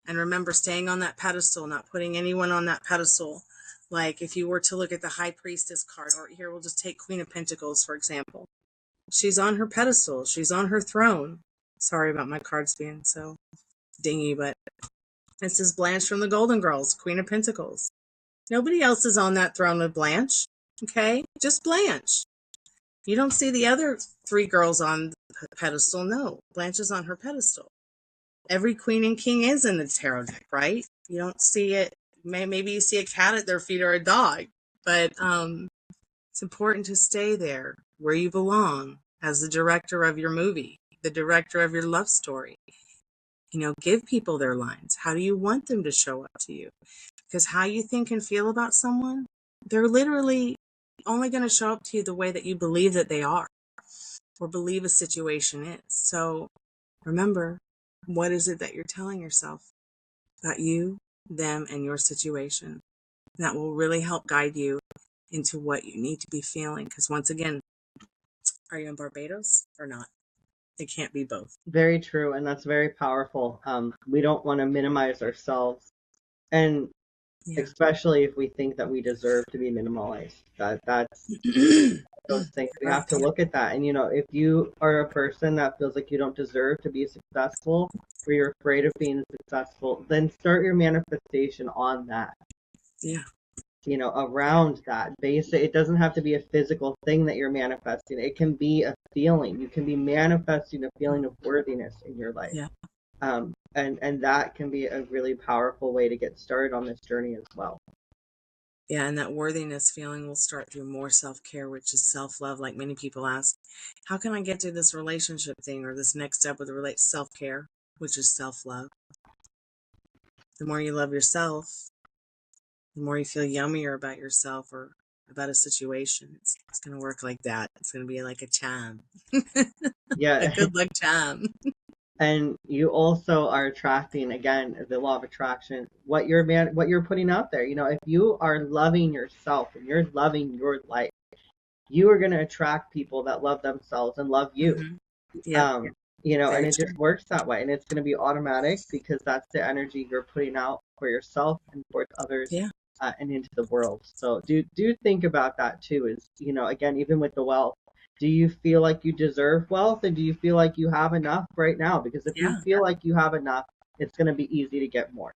remember, staying on that pedestal, not putting anyone on that pedestal. Like if you were to look at the High Priestess card, or here we'll just take Queen of Pentacles, for example. She's on her pedestal. She's on her throne. Sorry about my cards being so dingy, but this is Blanche from the Golden Girls, Queen of Pentacles. Nobody else is on that throne with Blanche, okay? Just Blanche. You don't see the other three girls on the pedestal. No, Blanche is on her pedestal. Every queen and king is in the tarot deck, right? You don't see it. Maybe you see a cat at their feet or a dog, but it's important to stay there where you belong as the director of your movie, the director of your love story. Give people their lines. How do you want them to show up to you? Because how you think and feel about someone, they're literally only going to show up to you the way that you believe that they are, or believe a situation is. So remember, what is it that you're telling yourself about you, them, and your situation? That will really help guide you into what you need to be feeling. Because once again, are you in Barbados or not? It can't be both. Very true, and that's very powerful. We don't want to minimize ourselves, and especially if we think that we deserve to be minimalized. That's those things. We have to look at that. And if you are a person that feels like you don't deserve to be successful, or you're afraid of being successful, then start your manifestation on that. Yeah. Around that base. It doesn't have to be a physical thing that you're manifesting. It can be a feeling. You can be manifesting a feeling of worthiness in your life. Yeah. And that can be a really powerful way to get started on this journey as well. Yeah, and that worthiness feeling will start through more self-care, which is self-love. Like many people ask, how can I get to this relationship thing, or this next step with the self-care, which is self-love? The more you love yourself, the more you feel yummier about yourself or about a situation. It's going to work like that. It's going to be like a charm. Yeah. A good luck charm. And you also are attracting, again, the law of attraction, what you're putting out there. If you are loving yourself and you're loving your life, you are going to attract people that love themselves and love you. Mm-hmm. Yeah. And it just works that way, and it's going to be automatic because that's the energy you're putting out for yourself and for others. Yeah. And into the world. So do think about that too. Is again, even with the wealth, do you feel like you deserve wealth, and do you feel like you have enough right now? Because if you Yeah. feel like you have enough, it's going to be easy to get more.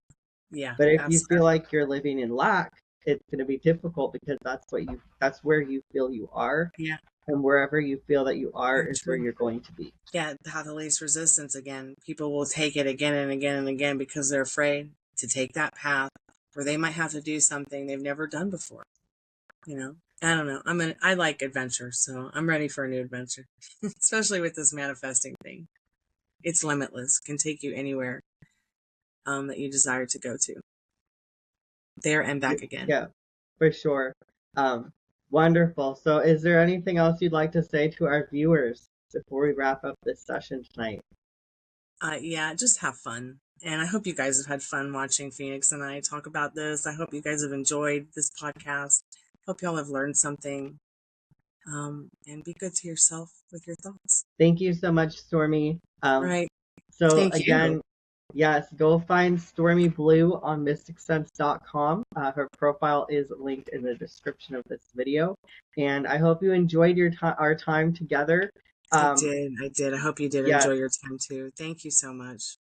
Yeah. But if you That's feel like you're living in lack, it's going to be difficult, because that's where you feel you are, yeah. and wherever you feel that you are Very is where true. you're going to be. Yeah, have the least resistance again. People will take it again and again and again because they're afraid to take that path where they might have to do something they've never done before. You know, I don't know. I like adventure, so I'm ready for a new adventure, especially with this manifesting thing. It's limitless, can take you anywhere that you desire to go to, there and back again. Yeah, for sure. Um, Wonderful. So, is there anything else you'd like to say to our viewers before we wrap up this session tonight? Yeah, just have fun. And I hope you guys have had fun watching Phoenix and I talk about this. I hope you guys have enjoyed this podcast. Hope y'all have learned something. And be good to yourself with your thoughts. Thank you so much, Stormy. Right. So Thank you. again, yes, go find Stormy Blue on mysticsense.com. Her profile is linked in the description of this video. And I hope you enjoyed our time together. I did. I hope you did Yes, enjoy your time too. Thank you so much.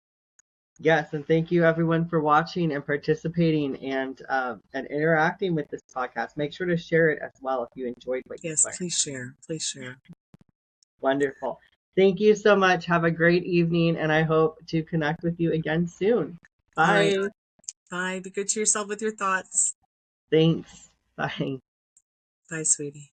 yes, and thank you everyone for watching and participating and interacting with this podcast. Make sure to share it as well if you enjoyed what you Yes, learned. please share. Please share. Wonderful. Thank you so much. Have a great evening, and I hope to connect with you again soon. All right. Bye. Bye. Be good to yourself with your thoughts. Thanks. Bye. Bye, sweetie.